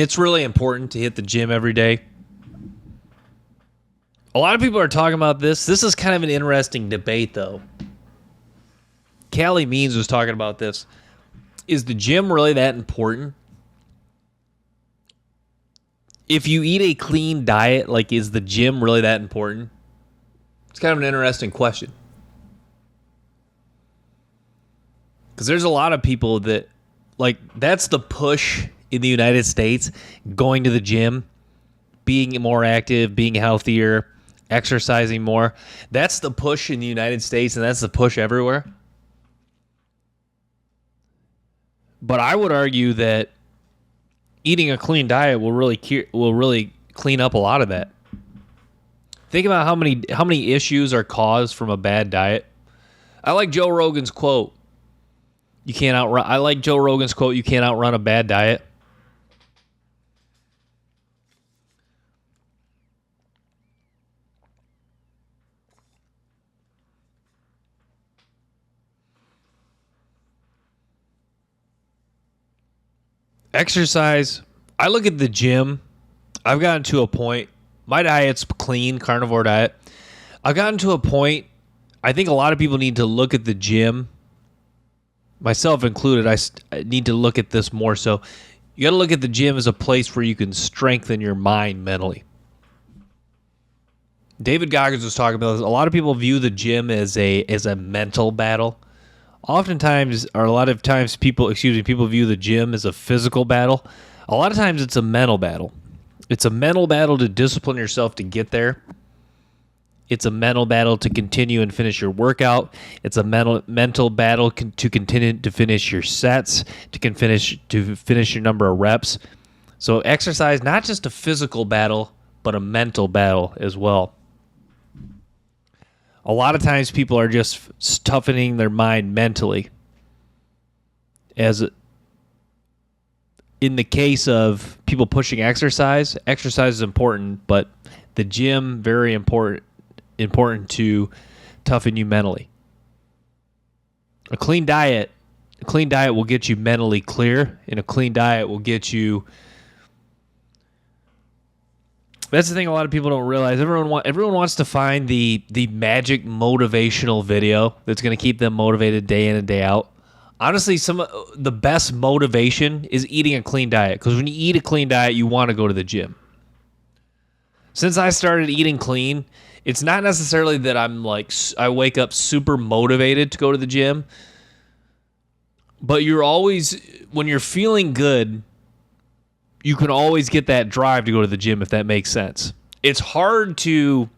It's really important to hit the gym every day. A lot of people are talking about this. This is kind of an interesting debate, though. Callie Means was talking about this. Is the gym really that important? If you eat a clean diet, like, is the gym really that important? It's kind of an interesting question. Because there's a lot of people that, like, that's the push in the United States, going to the gym, being more active, being healthier, exercising more. That's the push in the United States, and that's the push everywhere. But I would argue that eating a clean diet will really clean up a lot of that. Think about how many issues are caused from a bad diet. I like Joe Rogan's quote. You can't outrun. I like Joe Rogan's quote. You can't outrun a bad diet. Exercise. I look at the gym. I've gotten to a point. My diet's clean, carnivore diet. I've gotten to a point. I think a lot of people need to look at the gym, myself included. I need to look at this more so. You got to look at the gym as a place where you can strengthen your mind mentally. David Goggins was talking about this. A lot of people view the gym as a mental battle. Oftentimes, or a lot of times, people view the gym as a physical battle. A lot of times, it's a mental battle. It's a mental battle to discipline yourself to get there. It's a mental battle to continue and finish your workout. It's a mental battle to continue to finish your sets, to finish your number of reps. So exercise, not just a physical battle, but a mental battle as well. A lot of times people are just toughening their mind mentally. As in the case of people pushing exercise is important, but the gym, very important to toughen you mentally. A clean diet will get you mentally clear, and a clean diet will get you. That's the thing a lot of people don't realize. Everyone wants to find the magic motivational video that's going to keep them motivated day in and day out. Honestly, some of the best motivation is eating a clean diet, because when you eat a clean diet, you want to go to the gym. Since I started eating clean, it's not necessarily that I wake up super motivated to go to the gym, but when you're feeling good, you can always get that drive to go to the gym, if that makes sense. It's going to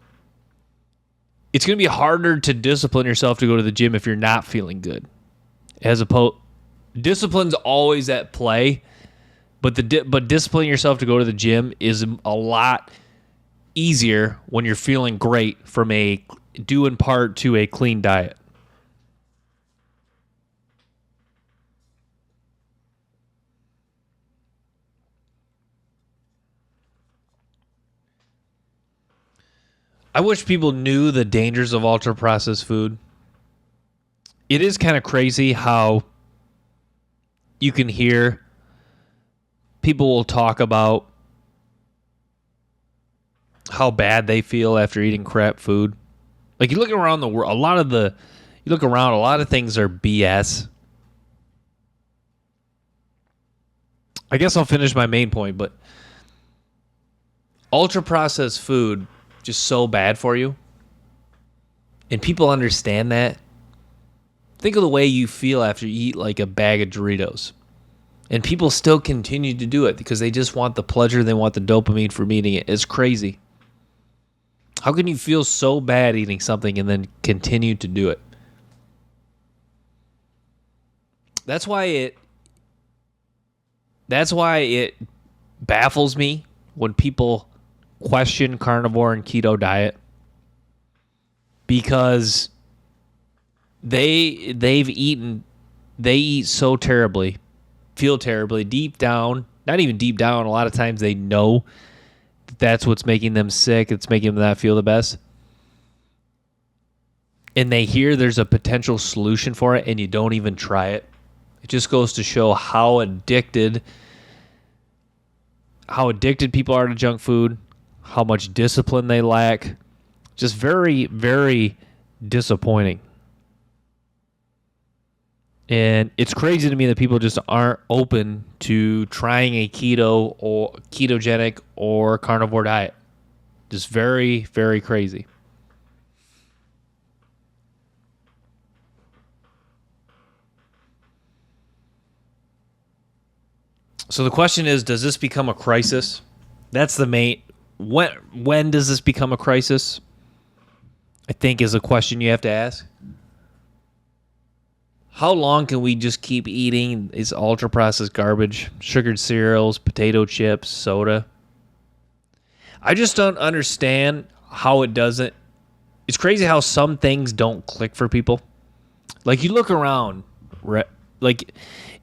be harder to discipline yourself to go to the gym if you're not feeling good. Discipline's always at play, but disciplining yourself to go to the gym is a lot easier when you're feeling great due in part to a clean diet. I wish people knew the dangers of ultra-processed food. It is kind of crazy how you can hear people will talk about how bad they feel after eating crap food. Like, you look around the world, a lot of things are BS. I guess I'll finish my main point, but ultra-processed food just so bad for you, and people understand that. Think of the way you feel after you eat like a bag of Doritos, and people still continue to do it because they just want the pleasure, they want the dopamine from eating it. It's crazy. How can you feel so bad eating something and then continue to do it? That's why it baffles me when people question carnivore and keto diet, because they eat so terribly, feel terribly deep down. Not even deep down, a lot of times they know that that's what's making them sick. It's making them not feel the best, and they hear there's a potential solution for it, and you don't even try it. It just goes to show how addicted how addicted people are to junk food, how much discipline they lack. Just very, very disappointing. And it's crazy to me that people just aren't open to trying a keto or ketogenic or carnivore diet. Just very, very crazy. So the question is, does this become a crisis? That's the main. When does this become a crisis? I think is a question you have to ask. How long can we just keep eating these ultra-processed garbage, sugared cereals, potato chips, soda? I just don't understand how it doesn't. It's crazy how some things don't click for people. Like, you look around, like,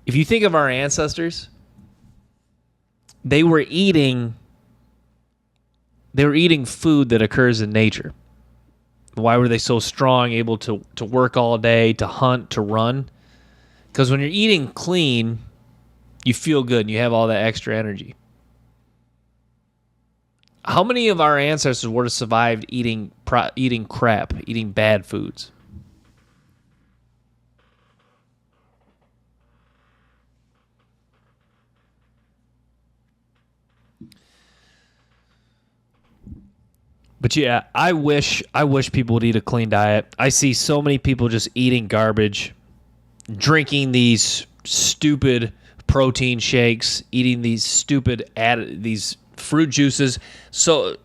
if you think of our ancestors, they were eating food that occurs in nature. Why were they so strong, able to work all day, to hunt, to run? Because when you're eating clean, you feel good and you have all that extra energy. How many of our ancestors would have survived eating crap, eating bad foods? But yeah, I wish people would eat a clean diet. I see so many people just eating garbage, drinking these stupid protein shakes, eating these stupid these fruit juices. So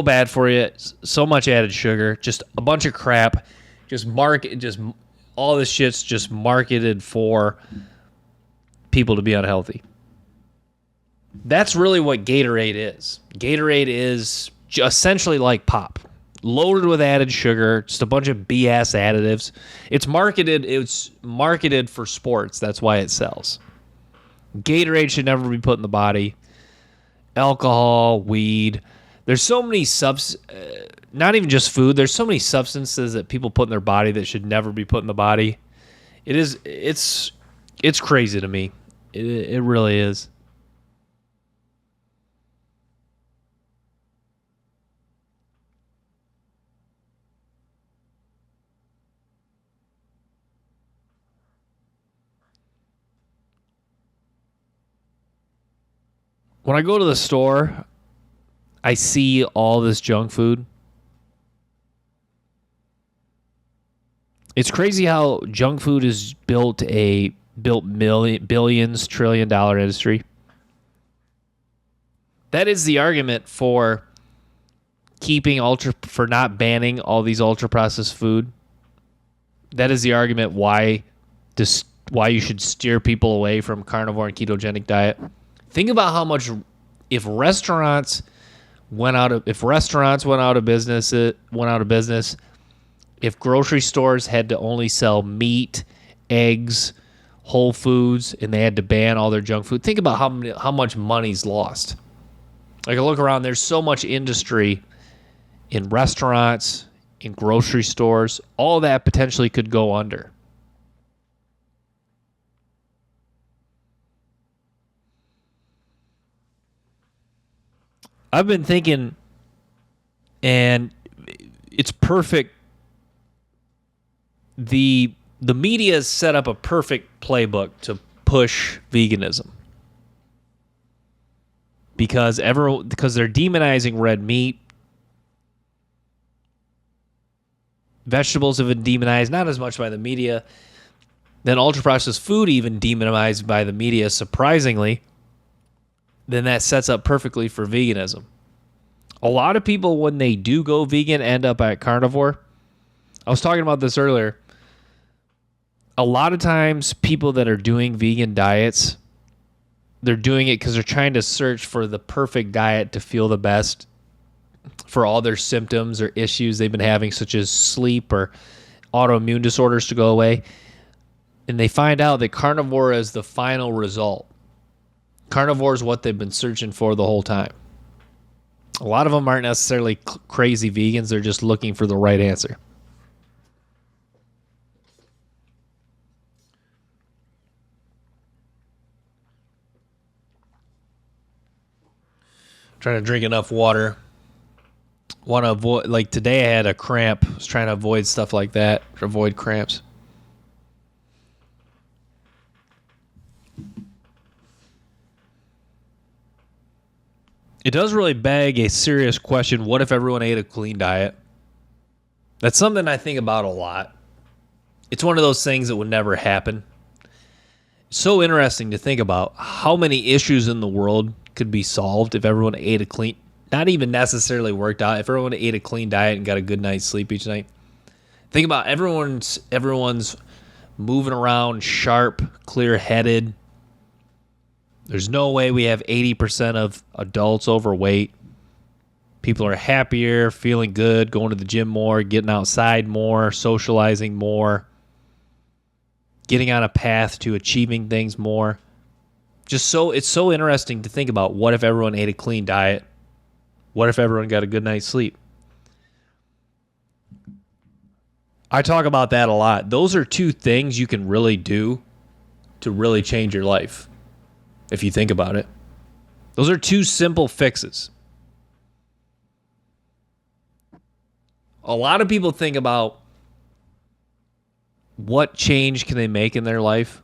bad for you. So much added sugar. Just a bunch of crap. Just all this shit's just marketed for people to be unhealthy. That's really what Gatorade is. Gatorade is essentially like pop, loaded with added sugar, just a bunch of BS additives. It's marketed for sports. That's why it sells. Gatorade should never be put in the body. Alcohol, weed. There's so many not even just food. There's so many substances that people put in their body that should never be put in the body. It's crazy to me. It really is. When I go to the store, I see all this junk food. It's crazy how junk food has built billions, $1 trillion industry. That is the argument for for not banning all these ultra processed food. That is the argument why you should steer people away from carnivore and ketogenic diet. Think about how much if restaurants went out of business, if grocery stores had to only sell meat, eggs, whole foods, and they had to ban all their junk food. Think about how much money's lost. Like, I look around, there's so much industry in restaurants, in grocery stores, all that potentially could go under. I've been thinking, and it's perfect. The media has set up a perfect playbook to push veganism because they're demonizing red meat. Vegetables have been demonized, not as much by the media. Then ultra-processed food even demonized by the media, surprisingly. Then that sets up perfectly for veganism. A lot of people, when they do go vegan, end up at carnivore. I was talking about this earlier. A lot of times, people that are doing vegan diets, they're doing it because they're trying to search for the perfect diet to feel the best for all their symptoms or issues they've been having, such as sleep or autoimmune disorders, to go away. And they find out that carnivore is the final result. Carnivore is what they've been searching for the whole time. A lot of them aren't necessarily crazy vegans. They're just looking for the right answer. Trying to drink enough water. Want to avoid, like today I had a cramp. I was trying to avoid stuff like that, or avoid cramps. It does really beg a serious question. What if everyone ate a clean diet? That's something I think about a lot. It's one of those things that would never happen. It's so interesting to think about how many issues in the world could be solved if everyone ate a clean, not even necessarily worked out, if everyone ate a clean diet and got a good night's sleep each night. Think about everyone's moving around sharp, clear-headed. There's no way we have 80% of adults overweight. People are happier, feeling good, going to the gym more, getting outside more, socializing more, getting on a path to achieving things more. It's so interesting to think about, what if everyone ate a clean diet? What if everyone got a good night's sleep? I talk about that a lot. Those are two things you can really do to really change your life, if you think about it. Those are two simple fixes. A lot of people think about what change can they make in their life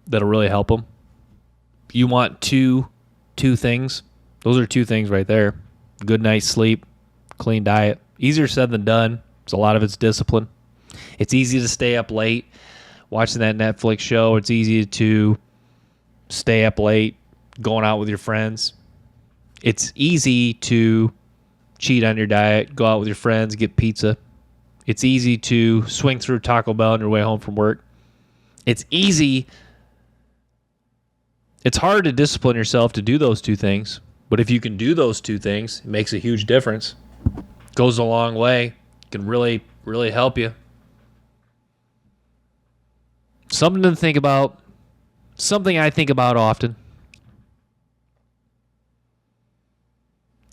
that'll really help them. You want two things. Those are two things right there. Good night's sleep, clean diet. Easier said than done. So a lot of it's discipline. It's easy to stay up late watching that Netflix show. It's easy to stay up late going out with your friends. It's easy to cheat on your diet, go out with your friends, get pizza. It's easy to swing through Taco Bell on your way home from work. It's easy. It's hard to discipline yourself to do those two things. But if you can do those two things, it makes a huge difference. Goes a long way. Can really, really help you. Something to think about. Something I think about often.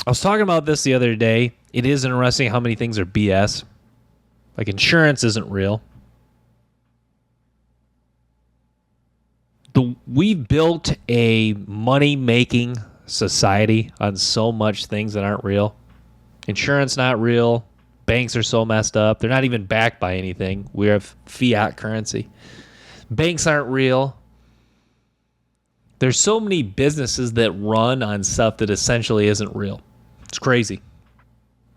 I was talking about this the other day. It is interesting how many things are BS. Like insurance isn't real. We've built a money-making society on so much things that aren't real. Insurance not real. Banks are so messed up. They're not even backed by anything. We have fiat currency. Banks aren't real. There's so many businesses that run on stuff that essentially isn't real. It's crazy.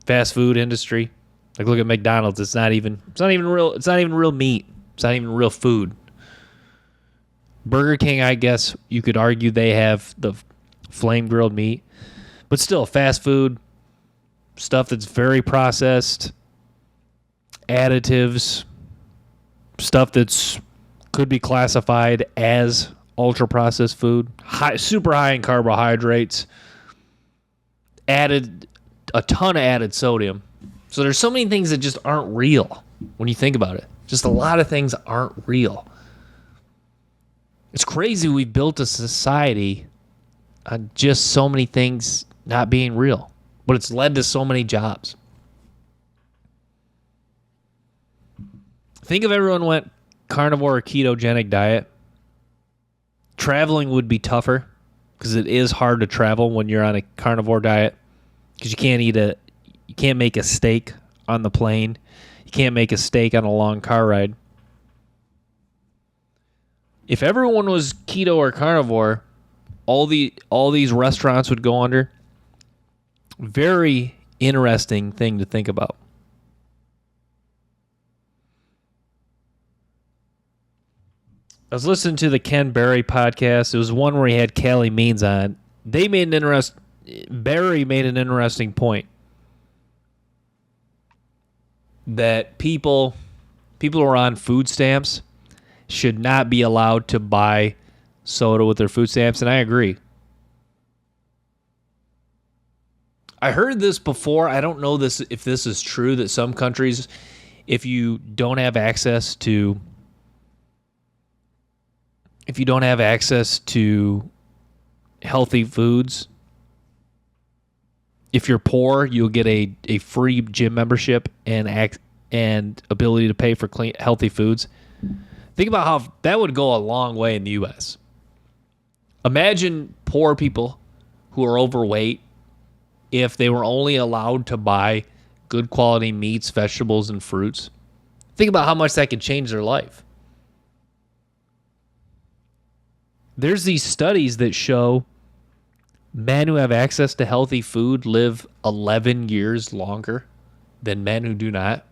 Fast food industry. Like look at McDonald's. It's not even real. It's not even real meat. It's not even real food. Burger King, I guess you could argue they have the flame grilled meat, but still fast food stuff that's very processed, additives, stuff that's could be classified as ultra processed food, super high in carbohydrates, added a ton of added sodium. So there's so many things that just aren't real when you think about it. Just a lot of things aren't real. It's crazy we've built a society on just so many things not being real, but it's led to so many jobs. Think if everyone went carnivore or ketogenic diet. Traveling would be tougher because it is hard to travel when you're on a carnivore diet because you can't make a steak on the plane. You can't make a steak on a long car ride. If everyone was keto or carnivore, all these restaurants would go under. Very interesting thing to think about. I was listening to the Ken Berry podcast. It was one where he had Callie Means on. Barry made an interesting point that people who are on food stamps should not be allowed to buy soda with their food stamps, and I agree. I heard this before. I don't know if this is true, that some countries, if you don't have access to healthy foods, if you're poor, you'll get a free gym membership and ability to pay for clean, healthy foods. Think about how that would go a long way in the U.S. Imagine poor people who are overweight, if they were only allowed to buy good quality meats, vegetables, and fruits? Think about how much that could change their life. There's these studies that show men who have access to healthy food live 11 years longer than men who do not.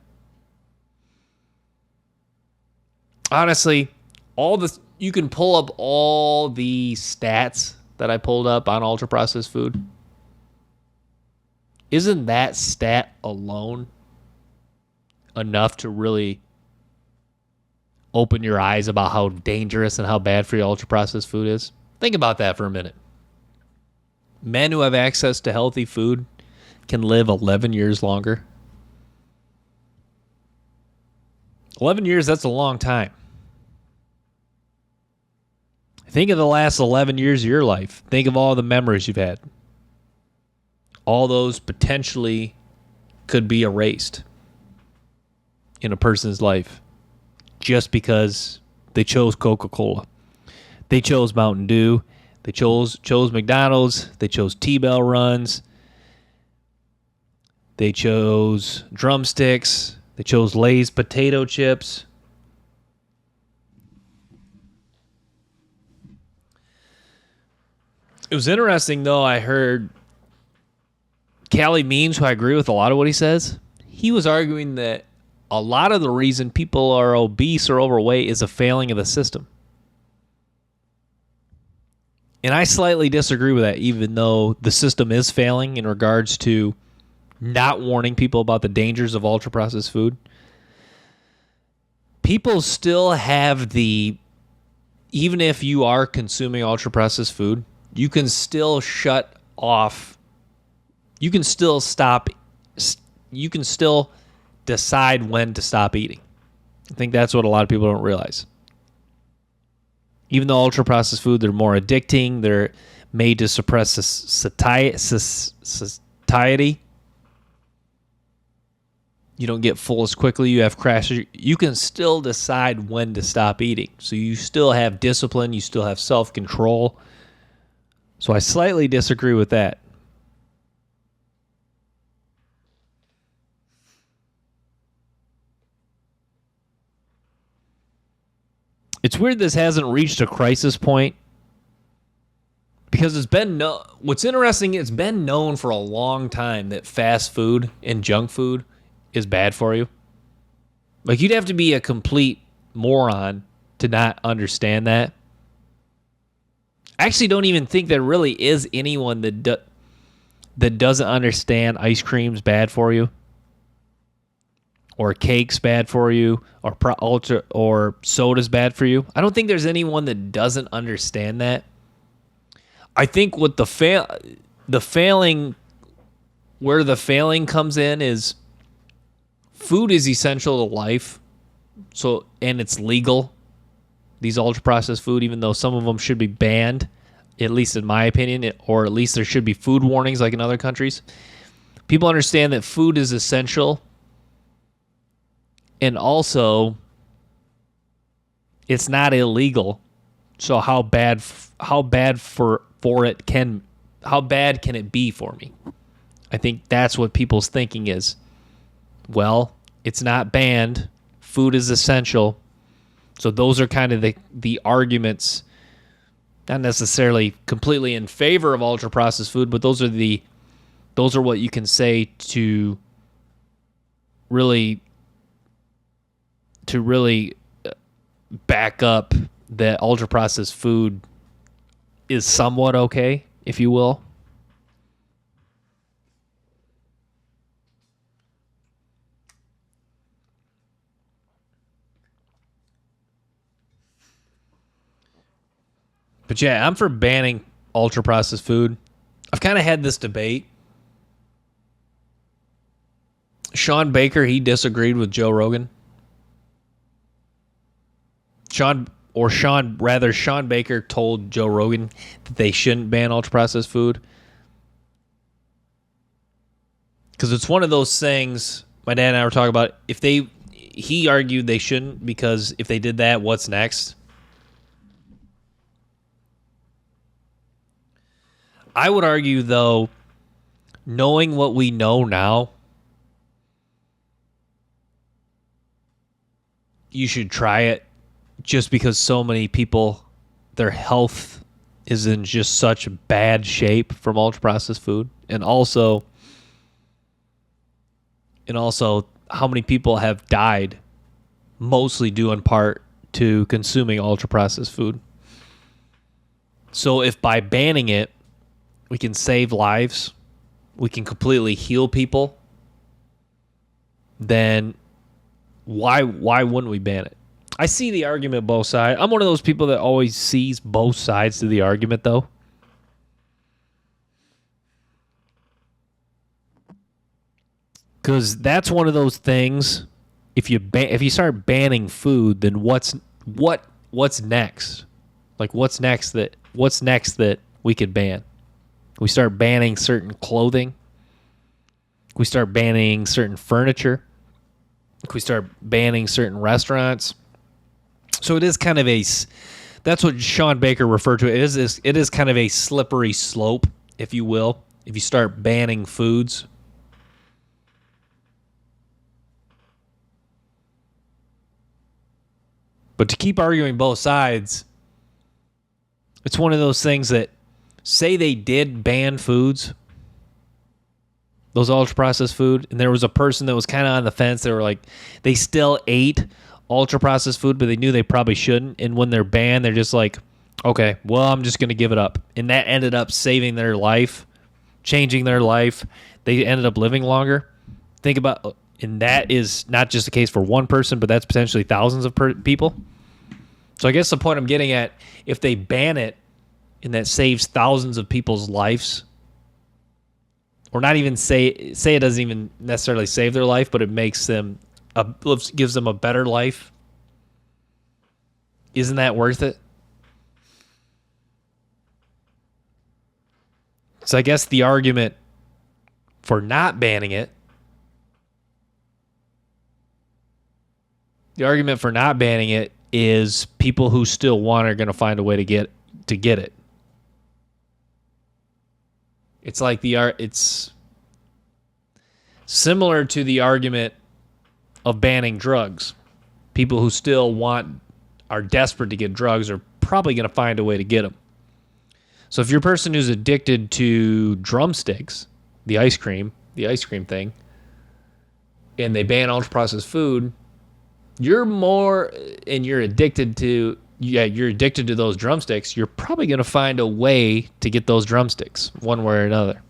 Honestly, you can pull up all the stats that I pulled up on ultra processed food. Isn't that stat alone enough to really open your eyes about how dangerous and how bad for you ultra processed food is? Think about that for a minute. Men who have access to healthy food can live 11 years longer. 11 years, that's a long time. Think of the last 11 years of your life. Think of all the memories you've had. All those potentially could be erased in a person's life just because they chose Coca-Cola. They chose Mountain Dew. They chose McDonald's. They chose T-Bell runs. They chose drumsticks. They chose Lay's potato chips. It was interesting, though. I heard Callie Means, who I agree with a lot of what he says. He was arguing that a lot of the reason people are obese or overweight is a failing of the system. And I slightly disagree with that, even though the system is failing in regards to not warning people about the dangers of ultra-processed food. People still have even if you are consuming ultra-processed food, you can still shut off. You can still stop. You can still decide when to stop eating. I think that's what a lot of people don't realize. Even though ultra-processed food, they're more addicting. They're made to suppress satiety. You don't get full as quickly. You have crashes. You can still decide when to stop eating. So you still have discipline. You still have self-control. So I slightly disagree with that. It's weird this hasn't reached a crisis point because what's interesting, it's been known for a long time that fast food and junk food is bad for you. Like, you'd have to be a complete moron to not understand that. I actually don't even think there really is anyone that doesn't understand ice cream's bad for you, or cake's bad for you, or soda's bad for you. I don't think there's anyone that doesn't understand that. I think what the failing comes in is food is essential to life. So, and it's legal. These ultra-processed food, even though some of them should be banned, at least in my opinion, or at least there should be food warnings like in other countries. People understand that food is essential, and also it's not illegal. So how bad can it be for me? I think that's what people's thinking is. Well, it's not banned. Food is essential. So those are kind of the arguments, not necessarily completely in favor of ultra-processed food, but those are what you can say to really back up that ultra-processed food is somewhat okay, if you will. But yeah, I'm for banning ultra-processed food. I've kind of had this debate. Sean Baker, he disagreed with Joe Rogan. Sean Baker told Joe Rogan that they shouldn't ban ultra-processed food. Because it's one of those things, my dad and I were talking about, he argued they shouldn't, because if they did that, what's next? I would argue, though, knowing what we know now, you should try it just because so many people, their health is in just such bad shape from ultra-processed food. And also how many people have died, mostly due in part to consuming ultra-processed food. So if by banning it, we can save lives, we can completely heal people, then why wouldn't we ban it? I see the argument both sides. I'm one of those people that always sees both sides to the argument, though. Because that's one of those things. If you start banning food, then what's next? Like what's next that we could ban? We start banning certain clothing. We start banning certain furniture. We start banning certain restaurants. So it is kind of that's what Sean Baker referred to. It is kind of a slippery slope, if you will, if you start banning foods. But to keep arguing both sides, it's one of those things that, say they did ban foods, those ultra-processed food, and there was a person that was kind of on the fence. They were like, they still ate ultra-processed food, but they knew they probably shouldn't. And when they're banned, they're just like, okay, well, I'm just going to give it up. And that ended up saving their life, changing their life. They ended up living longer. Think about, and that is not just the case for one person, but that's potentially thousands of people. So I guess the point I'm getting at, if they ban it and that saves thousands of people's lives, or not even say it doesn't even necessarily save their life, but it makes them gives them a better life, isn't that worth it? So I guess the argument for not banning it, is people who still want are going to find a way to get it. It's like it's similar to the argument of banning drugs. People who still are desperate to get drugs are probably going to find a way to get them. So if you're a person who's addicted to drumsticks, the ice cream thing, and they ban ultra-processed food, you're addicted to those drumsticks, you're probably going to find a way to get those drumsticks one way or another.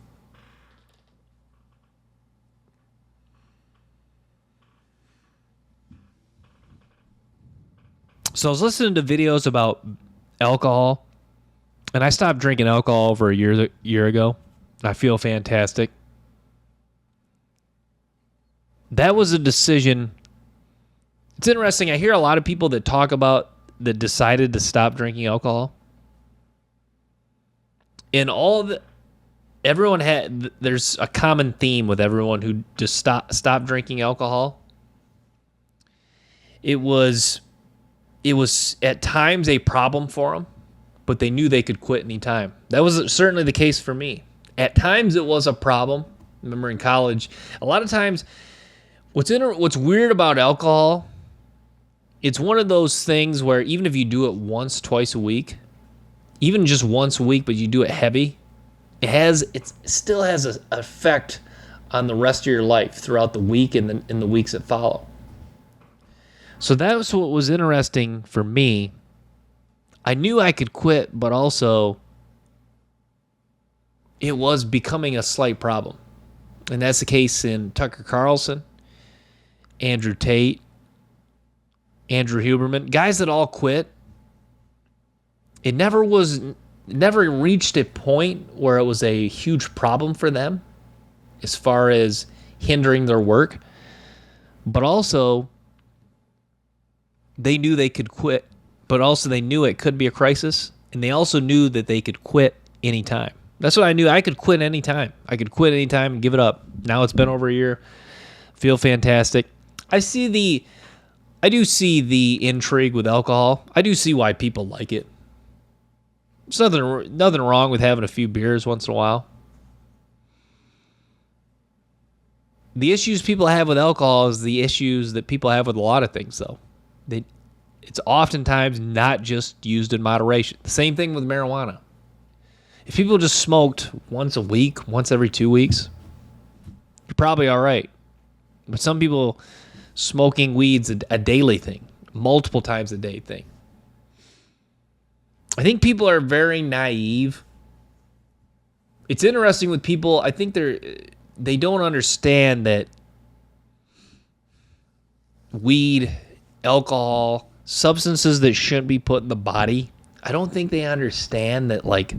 So I was listening to videos about alcohol, and I stopped drinking alcohol over a year ago. I feel fantastic. That was a decision. It's interesting. I hear a lot of people that talk about that decided to stop drinking alcohol. In there's a common theme with everyone who just stopped drinking alcohol. It was at times a problem for them, but they knew they could quit anytime. That was certainly the case for me. At times it was a problem. I remember in college, a lot of times, what's weird about alcohol, it's one of those things where even if you do it once, twice a week, even just once a week, but you do it heavy, it still has an effect on the rest of your life throughout the week and in the weeks that follow. So that was what was interesting for me. I knew I could quit, but also it was becoming a slight problem. And that's the case in Tucker Carlson, Andrew Tate, Andrew Huberman, guys that all quit. It never reached a point where it was a huge problem for them as far as hindering their work. But also, they knew they could quit, but also they knew it could be a crisis, and they also knew that they could quit anytime. That's what I knew. I could quit anytime. I could quit anytime and give it up. Now it's been over a year. Feel fantastic. I do see the intrigue with alcohol. I do see why people like it. There's nothing wrong with having a few beers once in a while. The issues people have with alcohol is the issues that people have with a lot of things, though. It's oftentimes not just used in moderation. The same thing with marijuana. If people just smoked once a week, once every 2 weeks, you're probably all right. But some people, smoking weed's a daily thing, multiple times a day thing. I think people are very naive. It's interesting with people. I think they don't understand that weed, alcohol, substances that shouldn't be put in the body. I don't think they understand that, like,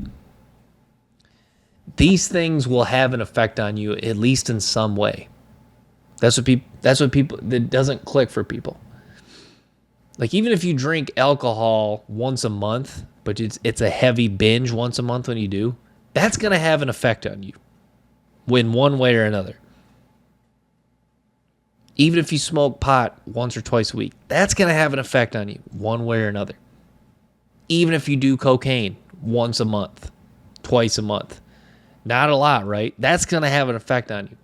these things will have an effect on you, at least in some way. That's what people, that doesn't click for people. Like, even if you drink alcohol once a month, but it's a heavy binge once a month when you do, that's going to have an effect on you in one way or another. Even if you smoke pot once or twice a week, that's going to have an effect on you one way or another. Even if you do cocaine once a month, twice a month, not a lot, right? That's going to have an effect on you.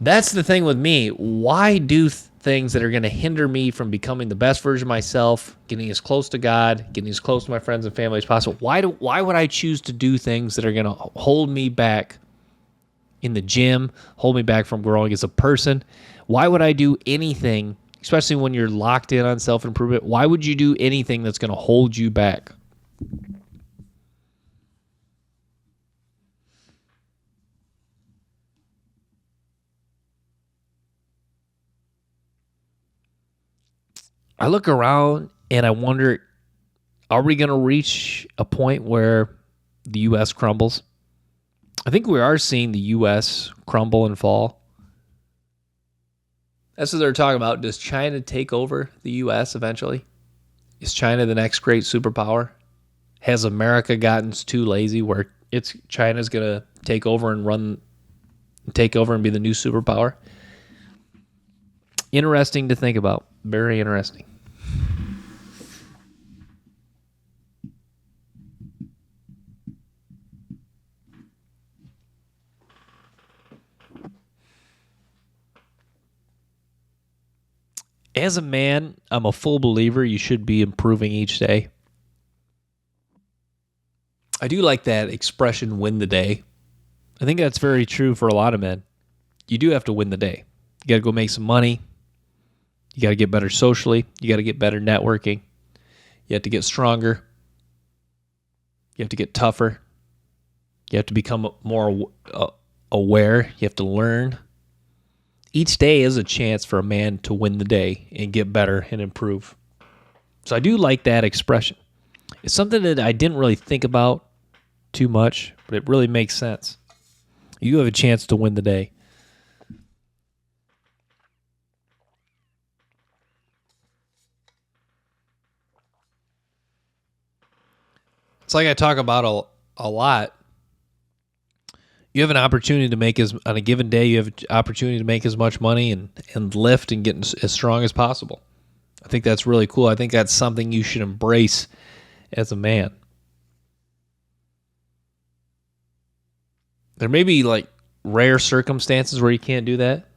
That's the thing with me. Why do things that are going to hinder me from becoming the best version of myself, getting as close to God, getting as close to my friends and family as possible? Why would I choose to do things that are going to hold me back in the gym, hold me back from growing as a person? Why would I do anything, especially when you're locked in on self-improvement? Why would you do anything that's going to hold you back? I look around and I wonder, are we going to reach a point where the U.S. crumbles? I think we are seeing the U.S. crumble and fall. That's what they're talking about. Does China take over the U.S. eventually? Is China the next great superpower? Has America gotten too lazy where China's going to take over and be the new superpower? Interesting to think about. Very interesting. As a man, I'm a full believer you should be improving each day. I do like that expression, win the day. I think that's very true for a lot of men. You do have to win the day. You got to go make some money. You got to get better socially. You got to get better networking. You have to get stronger. You have to get tougher. You have to become more aware. You have to learn. Each day is a chance for a man to win the day and get better and improve. So I do like that expression. It's something that I didn't really think about too much, but it really makes sense. You have a chance to win the day. It's like I talk about a lot. You have an opportunity to make on a given day, you have an opportunity to make as much money and lift and get as strong as possible. I think that's really cool. I think that's something you should embrace as a man. There may be like rare circumstances where you can't do that,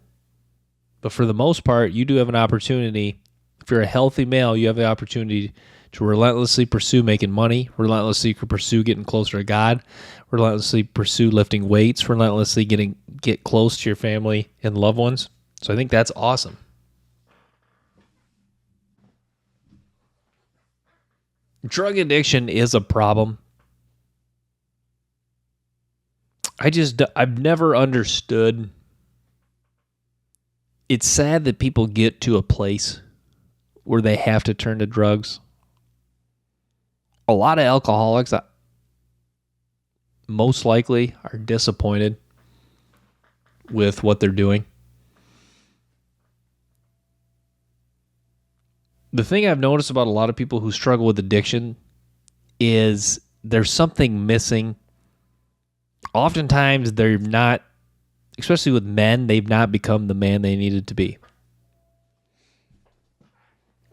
but for the most part, you do have an opportunity. If you're a healthy male, you have the opportunity to relentlessly pursue making money, relentlessly pursue getting closer to God, relentlessly pursue lifting weights, relentlessly get close to your family and loved ones. So I think that's awesome. Drug addiction is a problem. I've never understood. It's sad that people get to a place where they have to turn to drugs. A lot of alcoholics most likely are disappointed with what they're doing. The thing I've noticed about a lot of people who struggle with addiction is there's something missing. Oftentimes they're not, especially with men, they've not become the man they needed to be.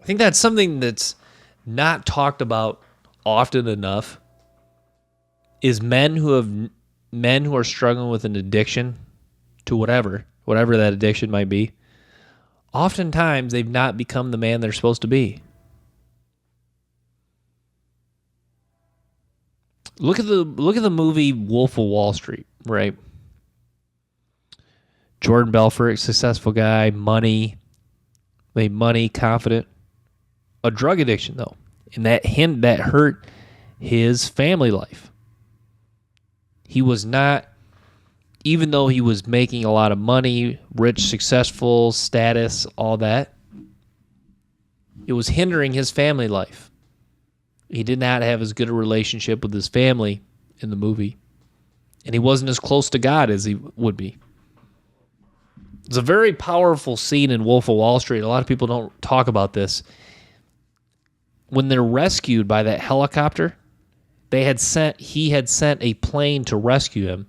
I think that's something that's not talked about often enough is men who are struggling with an addiction to whatever that addiction might be. Oftentimes they've not become the man they're supposed to be. Look at the movie Wolf of Wall Street, right? Jordan Belfort, successful guy, made money, confident. A drug addiction though, and that hurt his family life. He was not, even though he was making a lot of money, rich, successful, status, all that, it was hindering his family life. He did not have as good a relationship with his family in the movie, and he wasn't as close to God as he would be. It's a very powerful scene in Wolf of Wall Street. A lot of people don't talk about this. When they're rescued by that helicopter, he had sent a plane to rescue him,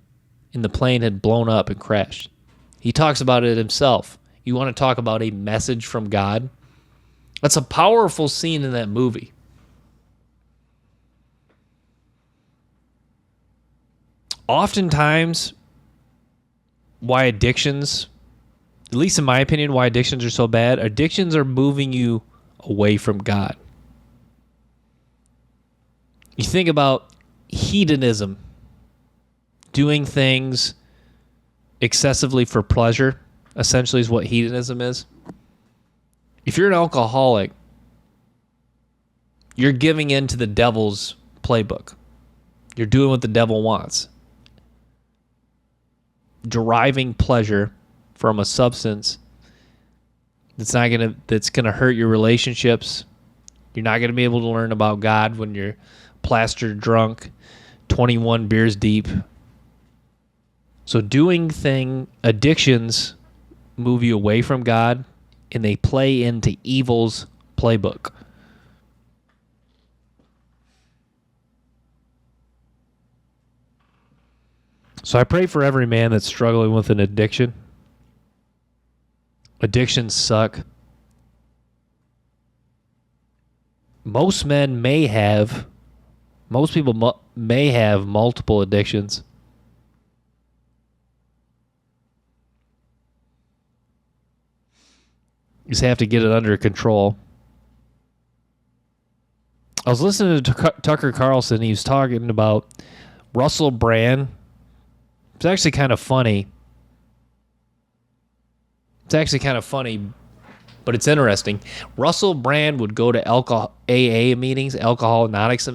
and the plane had blown up and crashed. He talks about it himself. You want to talk about a message from God? That's a powerful scene in that movie. Oftentimes, why addictions, at least in my opinion, why addictions are so bad, addictions are moving you away from God. You think about hedonism, doing things excessively for pleasure, essentially is what hedonism is. If you're an alcoholic, you're giving in to the devil's playbook. You're doing what the devil wants. Deriving pleasure from a substance that's gonna hurt your relationships. You're not gonna be able to learn about God when you're plastered drunk, 21 beers deep. So addictions move you away from God, and they play into evil's playbook. So I pray for every man that's struggling with an addiction. Addictions suck. Most people may have multiple addictions. You just have to get it under control. I was listening to Tucker Carlson. He was talking about Russell Brand. It's actually kind of funny. But it's interesting. Russell Brand would go to AA meetings, Alcohol Anonymous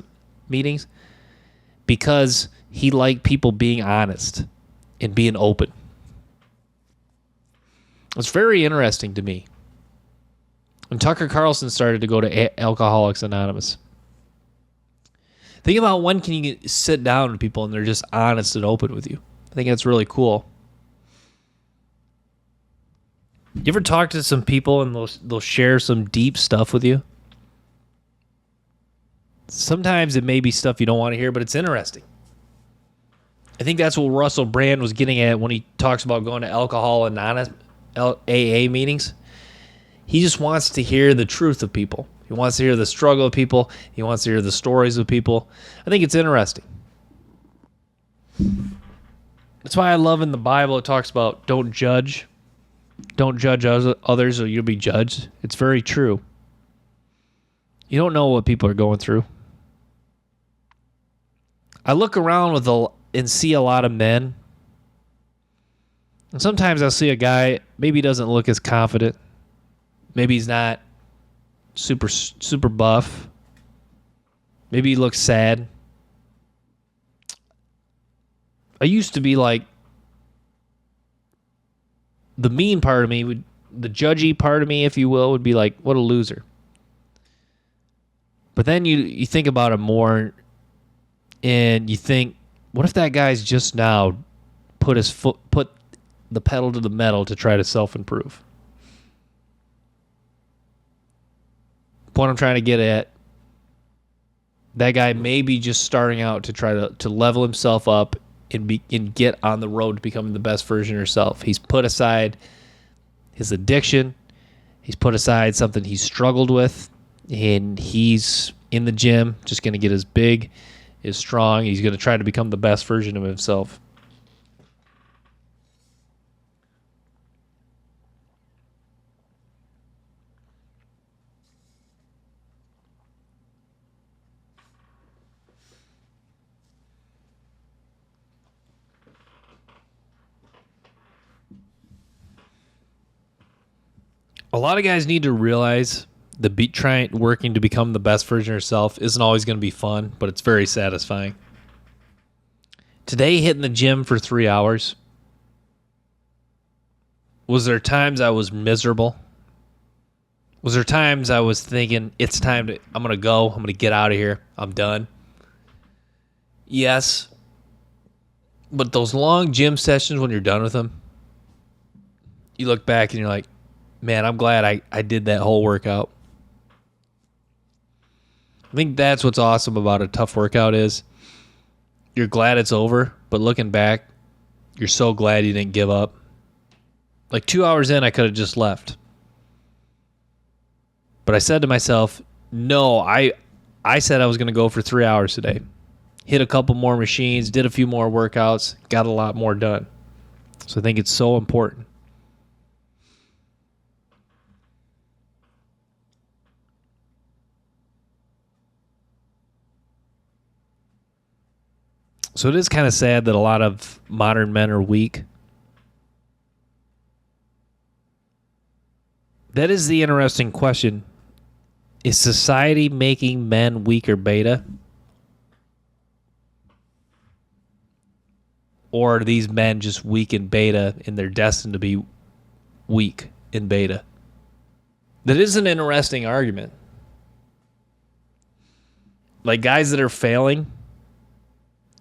meetings, because he liked people being honest and being open. It's very interesting to me. When Tucker Carlson started to go to Alcoholics Anonymous, think about when can you sit down with people and they're just honest and open with you. I think that's really cool. You ever talk to some people and they'll share some deep stuff with you? Sometimes it may be stuff you don't want to hear, but it's interesting. I think that's what Russell Brand was getting at when he talks about going to Alcohol Anonymous AA meetings. He just wants to hear the truth of people. He wants to hear the struggle of people. He wants to hear the stories of people. I think it's interesting. That's why I love in the Bible it talks about don't judge. Don't judge others or you'll be judged. It's very true. You don't know what people are going through. I look around and see a lot of men. And sometimes I'll see a guy, maybe he doesn't look as confident. Maybe he's not super buff. Maybe he looks sad. I used to be like, the mean part of me, the judgy part of me, if you will, would be like, what a loser. But then you think about it more, and you think, what if that guy's just now put the pedal to the metal to try to self-improve? Point I'm trying to get at, that guy may be just starting out to try to level himself up and get on the road to becoming the best version of himself. He's put aside his addiction. He's put aside something he struggled with, and he's in the gym, just going to get as big, as strong. He's going to try to become the best version of himself. A lot of guys need to realize working to become the best version of yourself isn't always going to be fun, but it's very satisfying. Today, hitting the gym for 3 hours, was there times I was miserable? Was there times I was thinking, I'm going to go, I'm going to get out of here, I'm done? Yes. But those long gym sessions, when you're done with them, you look back and you're like, man, I'm glad I did that whole workout. I think that's what's awesome about a tough workout is you're glad it's over, but looking back, you're so glad you didn't give up. Like 2 hours in, I could have just left. But I said to myself, no, I said I was going to go for 3 hours today. Hit a couple more machines, did a few more workouts, got a lot more done. So I think it's so important. So it is kind of sad that a lot of modern men are weak. That is the interesting question. Is society making men weak or beta? Or are these men just weak in beta and they're destined to be weak in beta? That is an interesting argument. Like guys that are failing,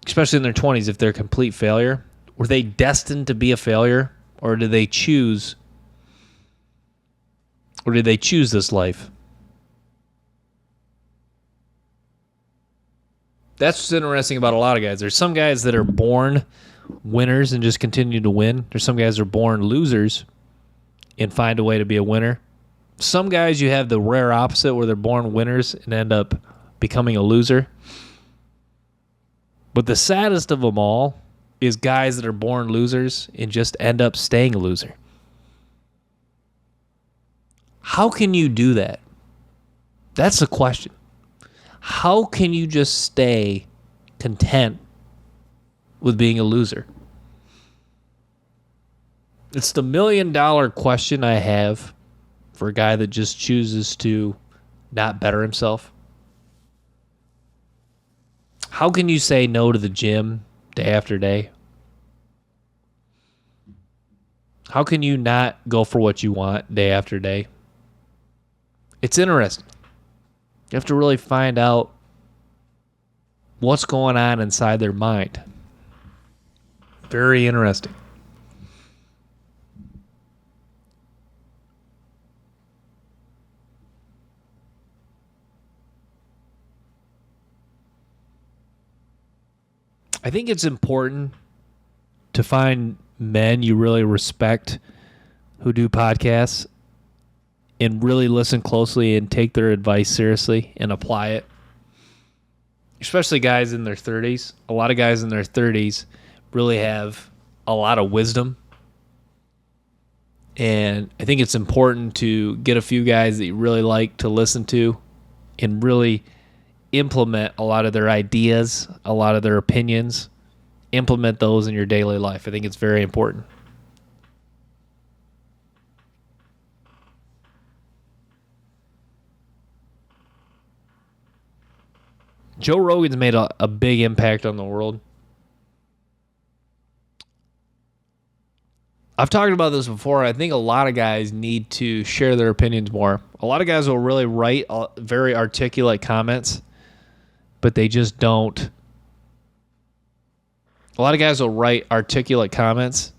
especially in their 20s, if they're a complete failure, were they destined to be a failure, or did they choose this life? That's what's interesting about a lot of guys. There's some guys that are born winners and just continue to win. There's some guys that are born losers and find a way to be a winner. Some guys, you have the rare opposite where they're born winners and end up becoming a loser. But the saddest of them all is guys that are born losers and just end up staying a loser. How can you do that? That's the question. How can you just stay content with being a loser? It's the $1 million question I have for a guy that just chooses to not better himself. How can you say no to the gym day after day? How can you not go for what you want day after day? It's interesting. You have to really find out what's going on inside their mind. Very interesting. I think it's important to find men you really respect who do podcasts and really listen closely and take their advice seriously and apply it. Especially guys in their 30s. A lot of guys in their 30s really have a lot of wisdom. And I think it's important to get a few guys that you really like to listen to and really implement a lot of their ideas, a lot of their opinions, implement those in your daily life. I think it's very important. Joe Rogan's made a big impact on the world. I've talked about this before. I think a lot of guys need to share their opinions more. A lot of guys will really write very articulate comments, but they just don't. A lot of guys will write articulate comments,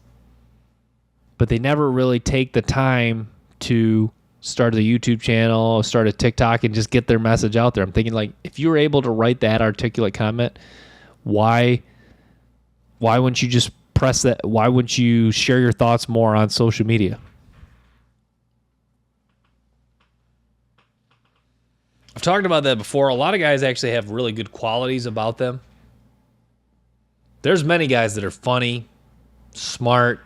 but they never really take the time to start a YouTube channel, start a TikTok, and just get their message out there. I'm thinking, like, if you were able to write that articulate comment, why wouldn't you just press that? Why wouldn't you share your thoughts more on social media? I've talked about that before. A lot of guys actually have really good qualities about them. There's many guys that are funny, smart,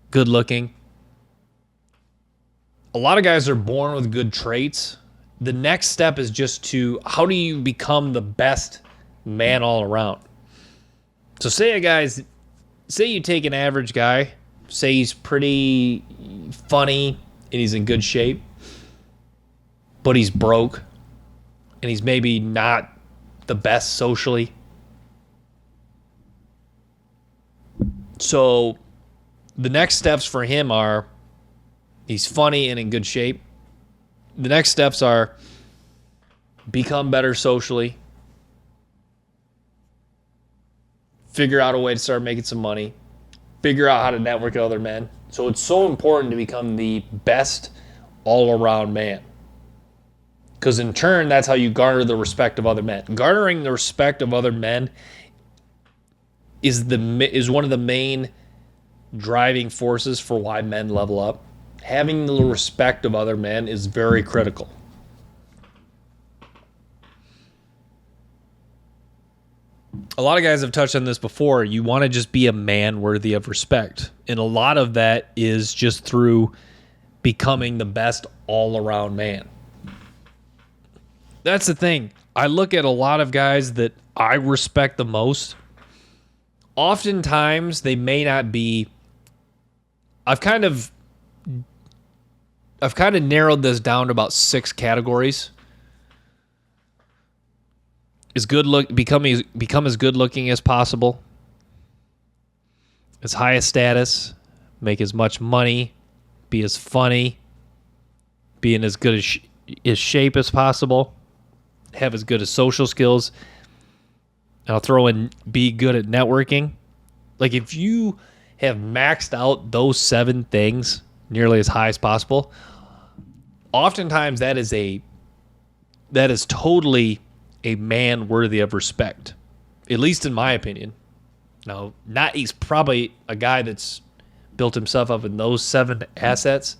good looking. A lot of guys are born with good traits. The next step is just to, how do you become the best man all around? So say you take an average guy, say he's pretty funny and he's in good shape, but he's broke and he's maybe not the best socially. So the next steps for him are, he's funny and in good shape. The next steps are become better socially, figure out a way to start making some money, figure out how to network with other men. So it's so important to become the best all-around man. Because in turn, that's how you garner the respect of other men. Garnering the respect of other men is one of the main driving forces for why men level up. Having the respect of other men is very critical. A lot of guys have touched on this before. You want to just be a man worthy of respect. And a lot of that is just through becoming the best all-around man. That's the thing. I look at a lot of guys that I respect the most. Oftentimes, they may not be... I've kind of narrowed this down to about 6 categories. Become as good looking as possible, as high a status, make as much money, be as funny, be in as good as shape as possible, have as good as social skills. And I'll throw in be good at networking. Like if you have maxed out those 7 things nearly as high as possible, oftentimes that is totally a man worthy of respect, at least in my opinion. Now, he's probably a guy that's built himself up in those 7 assets.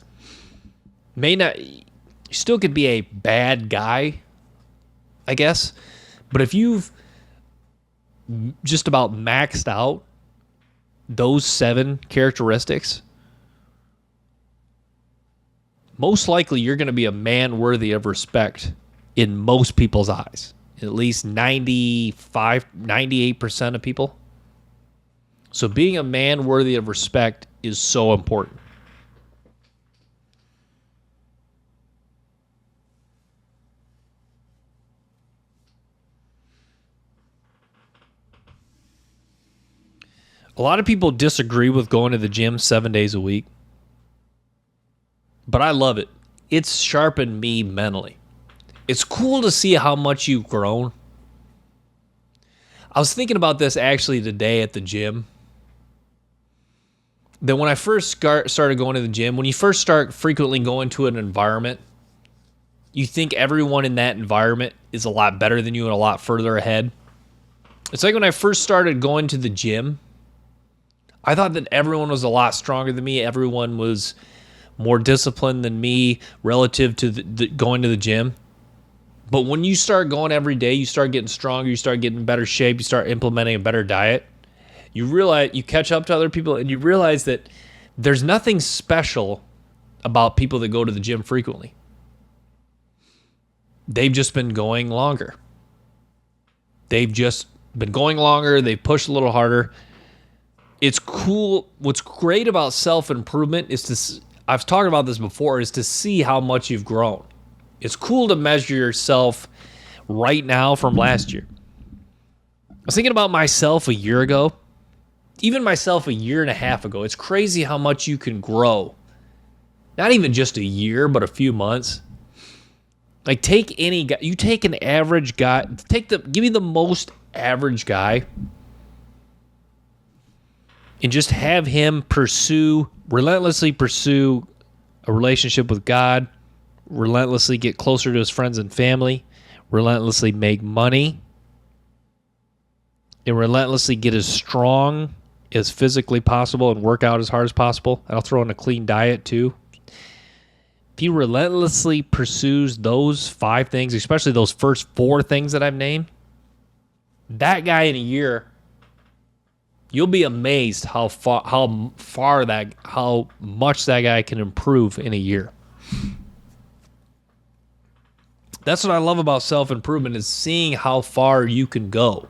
You still could be a bad guy, I guess. But if you've just about maxed out those 7 characteristics, most likely you're going to be a man worthy of respect in most people's eyes. At least 98% of people. So being a man worthy of respect is so important. A lot of people disagree with going to the gym 7 days a week. But I love it. It's sharpened me mentally. It's cool to see how much you've grown. I was thinking about this actually today at the gym. That when I first started going to the gym, when you first start frequently going to an environment, you think everyone in that environment is a lot better than you and a lot further ahead. It's like when I first started going to the gym, I thought that everyone was a lot stronger than me. Everyone was more disciplined than me relative to going to the gym. But when you start going every day, you start getting stronger, you start getting in better shape, you start implementing a better diet. You realize, you catch up to other people, and you realize that there's nothing special about people that go to the gym frequently. They've just been going longer. They've pushed a little harder. It's cool. What's great about self-improvement is I've talked about this before, is to see how much you've grown. It's cool to measure yourself right now from last year. I was thinking about myself a year ago, even myself a year and a half ago. It's crazy how much you can grow. Not even just a year, but a few months. Like take any guy, you take an average guy, give me the most average guy, and just have him relentlessly pursue a relationship with God, relentlessly get closer to his friends and family, relentlessly make money, and relentlessly get as strong as physically possible and work out as hard as possible. And I'll throw in a clean diet too. if he relentlessly pursues those 5 things, especially those first 4 things that I've named, that guy in a year, you'll be amazed how much that guy can improve in a year. That's what I love about self-improvement, is seeing how far you can go.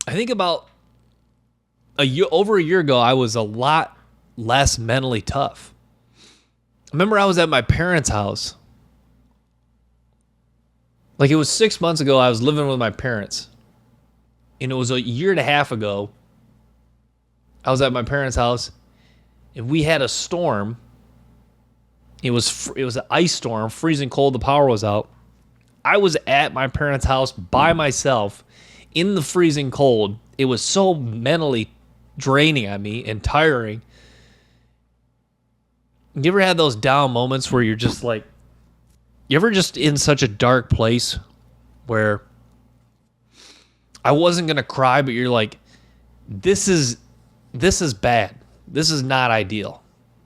I think about over a year ago, I was a lot less mentally tough. I remember I was at my parents' house. Like, it was 6 months ago, I was living with my parents. And it was a year and a half ago, I was at my parents' house, and we had a storm. It was an ice storm, freezing cold, the power was out. I was at my parents' house by myself in the freezing cold. It was so mentally draining on me and tiring. You ever had those down moments where you're just like, you ever just in such a dark place where I wasn't going to cry, but you're like, this is bad. This is not ideal.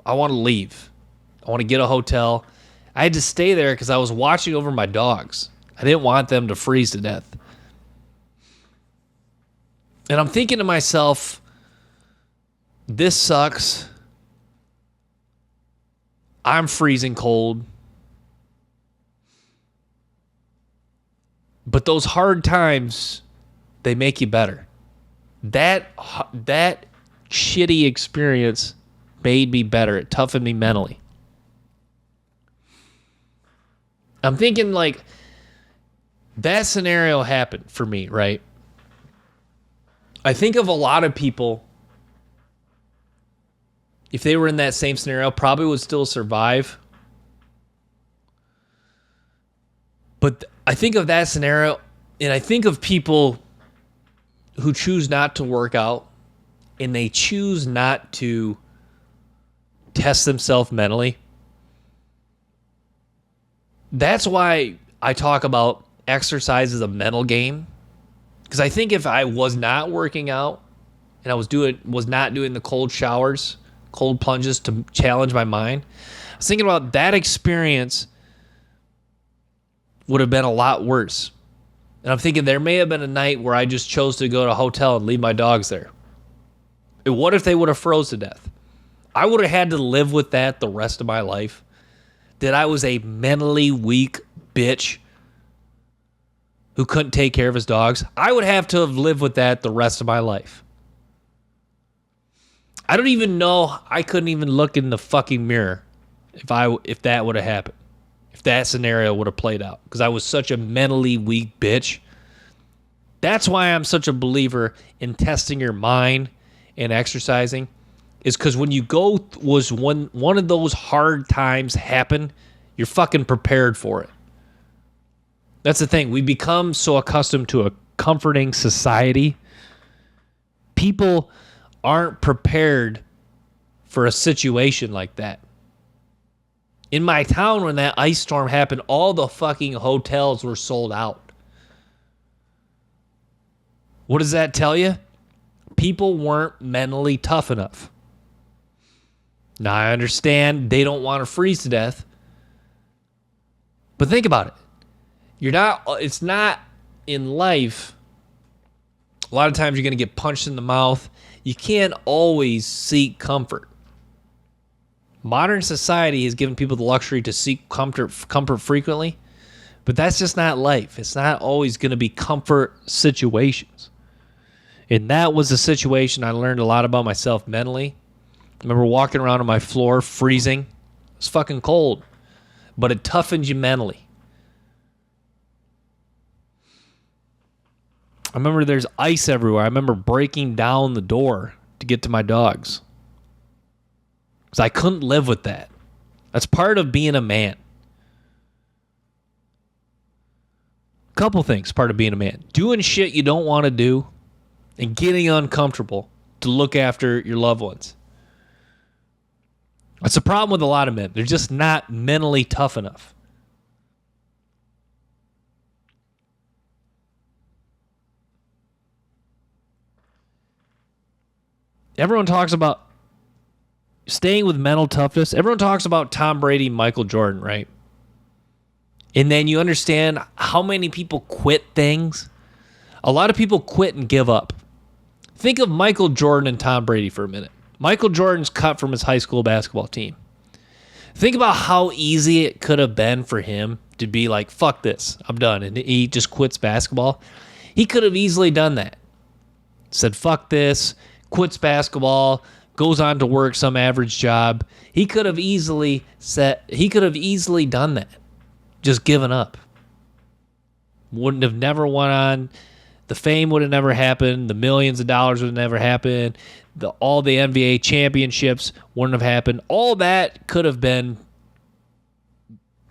I want to leave. I want to get a hotel. I had to stay there because I was watching over my dogs. I didn't want them to freeze to death. And I'm thinking to myself, this sucks. I'm freezing cold. But those hard times, they make you better. That shitty experience made me better. It toughened me mentally. I'm thinking, like, that scenario happened for me, right? I think of a lot of people, if they were in that same scenario, probably would still survive. But I think of that scenario, and I think of people who choose not to work out, and they choose not to test themselves mentally. That's why I talk about exercise as a mental game. Because I think if I was not working out and I was not doing the cold showers, cold plunges to challenge my mind, I was thinking about that experience would have been a lot worse. And I'm thinking there may have been a night where I just chose to go to a hotel and leave my dogs there. And what if they would have froze to death? I would have had to live with that the rest of my life. That I was a mentally weak bitch who couldn't take care of his dogs. I would have to have lived with that the rest of my life. I don't even know. I couldn't even look in the fucking mirror if that would have happened. If that scenario would have played out. Because I was such a mentally weak bitch. That's why I'm such a believer in testing your mind and exercising. Is because when you go, when one of those hard times happen, you're fucking prepared for it. That's the thing. We become so accustomed to a comforting society. People aren't prepared for a situation like that. In my town, when that ice storm happened, all the fucking hotels were sold out. What does that tell you? People weren't mentally tough enough. Now, I understand they don't want to freeze to death. But think about it. It's not in life. A lot of times you're going to get punched in the mouth. You can't always seek comfort. Modern society has given people the luxury to seek comfort frequently. But that's just not life. It's not always going to be comfort situations. And that was a situation I learned a lot about myself mentally. I remember walking around on my floor, freezing. It was fucking cold. But it toughened you mentally. I remember there's ice everywhere. I remember breaking down the door to get to my dogs. Because I couldn't live with that. That's part of being a man. Couple things, part of being a man. Doing shit you don't want to do and getting uncomfortable to look after your loved ones. That's a problem with a lot of men. They're just not mentally tough enough. Everyone talks about staying with mental toughness, everyone talks about Tom Brady, Michael Jordan, right? And then you understand how many people quit things. A lot of people quit and give up. Think of Michael Jordan and Tom Brady for a minute. Michael Jordan's cut from his high school basketball team. Think about how easy it could have been for him to be like, fuck this, I'm done. And he just quits basketball. He could have easily done that. Said, fuck this, quits basketball, goes on to work some average job. He could have easily done that. Just given up. Wouldn't have never went on. The fame would have never happened. The millions of dollars would have never happened. All the NBA championships wouldn't have happened. All that could have been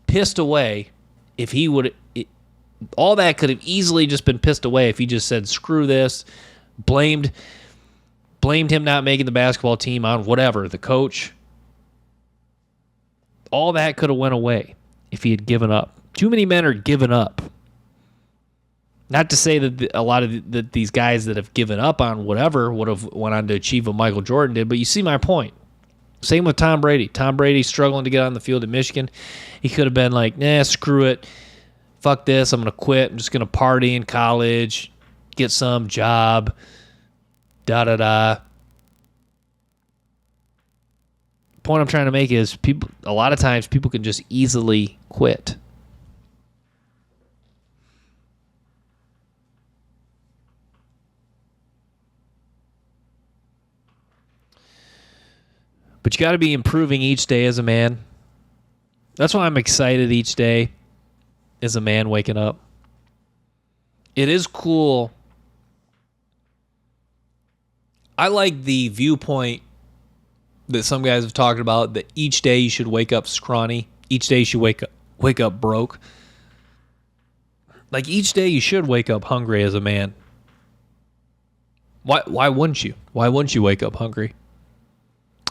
pissed away if he would. All that could have easily just been pissed away if he just said, screw this, blamed him not making the basketball team on whatever, the coach. All that could have went away if he had given up. Too many men are giving up. Not to say that a lot of these guys that have given up on whatever would have went on to achieve what Michael Jordan did, but you see my point. Same with Tom Brady. Tom Brady struggling to get on the field at Michigan. He could have been like, nah, screw it. Fuck this. I'm going to quit. I'm just going to party in college, get some job, da-da-da. The point I'm trying to make is a lot of times people can just easily quit. But you got to be improving each day as a man. That's why I'm excited each day as a man waking up. It is cool. I like the viewpoint that some guys have talked about, that each day you should wake up scrawny. Each day you should wake up broke. Like each day you should wake up hungry as a man. Why wouldn't you? Why wouldn't you wake up hungry?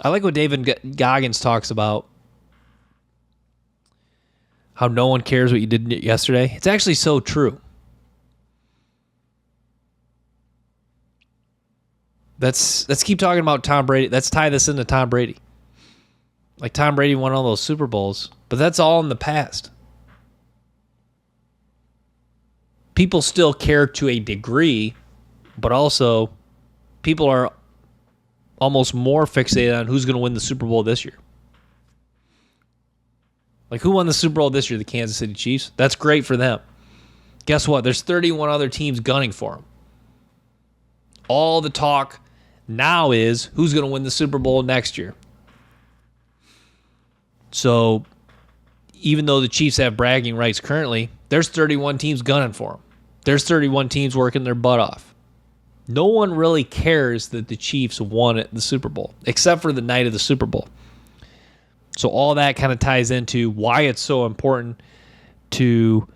I like what David Goggins talks about, how no one cares what you did yesterday. It's actually so true. Let's keep talking about Tom Brady. Let's tie this into Tom Brady. Like Tom Brady won all those Super Bowls, but that's all in the past. People still care to a degree, but also people are almost more fixated on who's going to win the Super Bowl this year. Like, who won the Super Bowl this year? The Kansas City Chiefs. That's great for them. Guess what? There's 31 other teams gunning for them. All the talk now is who's going to win the Super Bowl next year. So, even though the Chiefs have bragging rights currently, there's 31 teams gunning for them. There's 31 teams working their butt off. No one really cares that the Chiefs won the Super Bowl, except for the night of the Super Bowl. So all that kind of ties into why it's so important to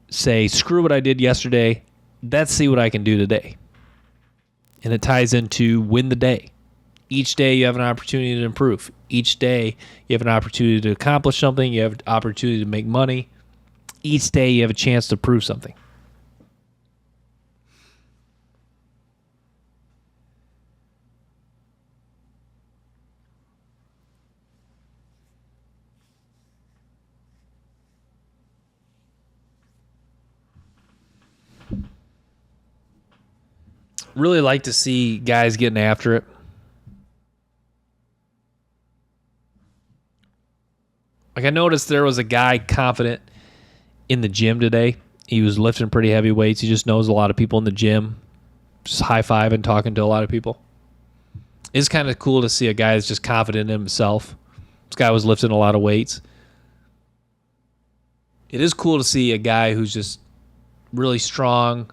say, screw what I did yesterday, let's see what I can do today. And it ties into win the day. Each day you have an opportunity to improve. Each day you have an opportunity to accomplish something. You have an opportunity to make money. Each day you have a chance to prove something. Really like to see guys getting after it. Like I noticed there was a guy confident in the gym today. He was lifting pretty heavy weights. He just knows a lot of people in the gym. Just high-fiving, talking to a lot of people. It's kind of cool to see a guy that's just confident in himself. This guy was lifting a lot of weights. It is cool to see a guy who's just really strong,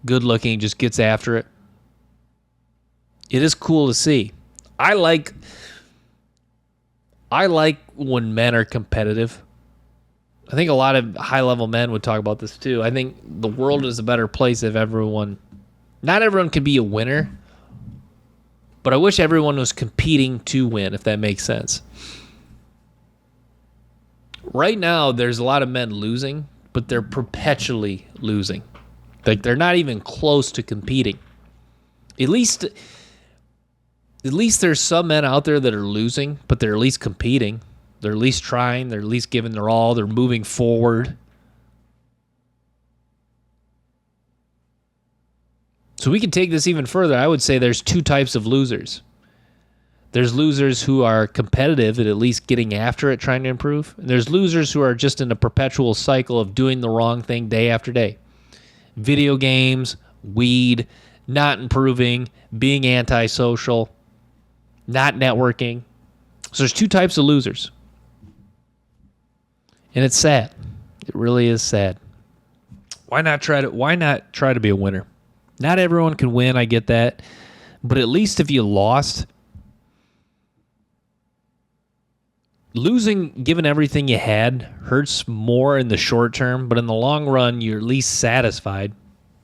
good looking, just gets after it. It is cool to see. I like when men are competitive. I think a lot of high-level men would talk about this too. I think the world is a better place if not everyone can be a winner, but I wish everyone was competing to win, if that makes sense. Right now, there's a lot of men losing, but they're perpetually losing. Like, they're not even close to competing. At least At least there's some men out there that are losing, but they're at least competing. They're at least trying. They're at least giving their all. They're moving forward. So we can take this even further. I would say there's two types of losers. There's losers who are competitive at least getting after it, trying to improve. And there's losers who are just in a perpetual cycle of doing the wrong thing day after day. Video games, weed, not improving, being antisocial, not networking. So there's two types of losers. And it's sad. It really is sad. Why not try to be a winner? Not everyone can win, I get that. But at least if you lost, losing, given everything you had, hurts more in the short term, but in the long run, you're at least satisfied.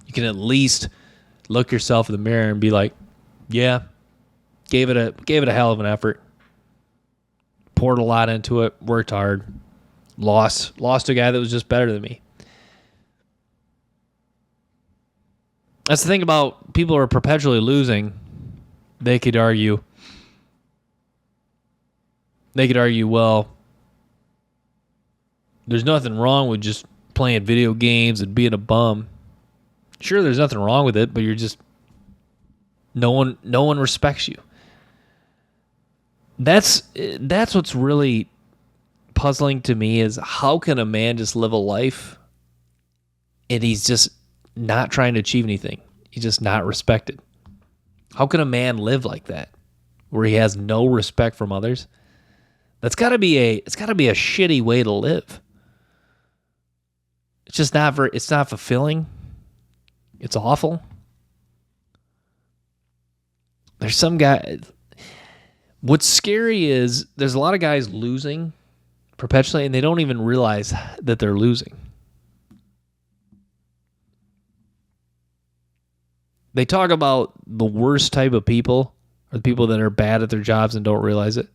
You can at least look yourself in the mirror and be like, yeah, gave it a hell of an effort. Poured a lot into it, worked hard, lost to a guy that was just better than me. That's the thing about people who are perpetually losing. They could argue, well, there's nothing wrong with just playing video games and being a bum. Sure, there's nothing wrong with it, but you're just no one respects you. That's what's really puzzling to me, is how can a man just live a life and he's just not trying to achieve anything? He's just not respected. How can a man live like that, where he has no respect from others? It's got to be a shitty way to live. It's just it's not fulfilling. It's awful. There's some guy. What's scary is there's a lot of guys losing perpetually, and they don't even realize that they're losing. They talk about the worst type of people are the people that are bad at their jobs and don't realize it.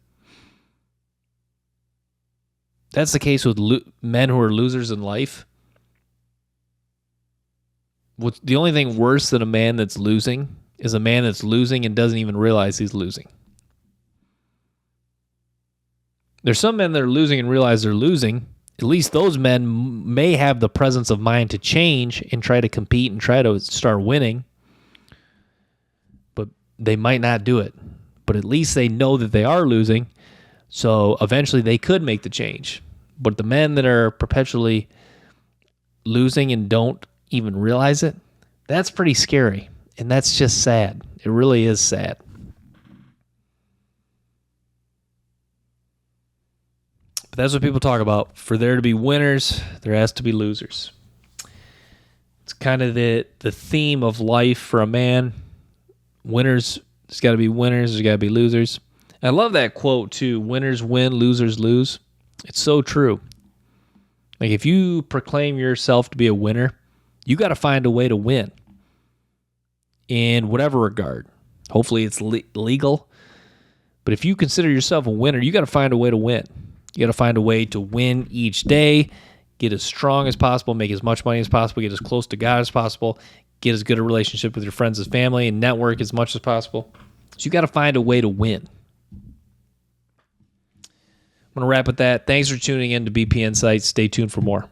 That's the case with men who are losers in life. The only thing worse than a man that's losing is a man that's losing and doesn't even realize he's losing. There's some men that are losing and realize they're losing. At least those men may have the presence of mind to change and try to compete and try to start winning. But they might not do it. But at least they know that they are losing. So eventually they could make the change. But the men that are perpetually losing and don't even realize it, that's pretty scary. And that's just sad. It really is sad. But that's what people talk about. For there to be winners, there has to be losers. It's kind of the theme of life for a man. Winners, there's got to be winners, there's got to be losers. I love that quote too. Winners win, losers lose. It's so true. Like if you proclaim yourself to be a winner, you got to find a way to win in whatever regard. Hopefully it's legal. But if you consider yourself a winner, you got to find a way to win. You got to find a way to win each day, get as strong as possible, make as much money as possible, get as close to God as possible, get as good a relationship with your friends as family, and network as much as possible. So you got to find a way to win. I'm going to wrap with that. Thanks for tuning in to BP Insights. Stay tuned for more.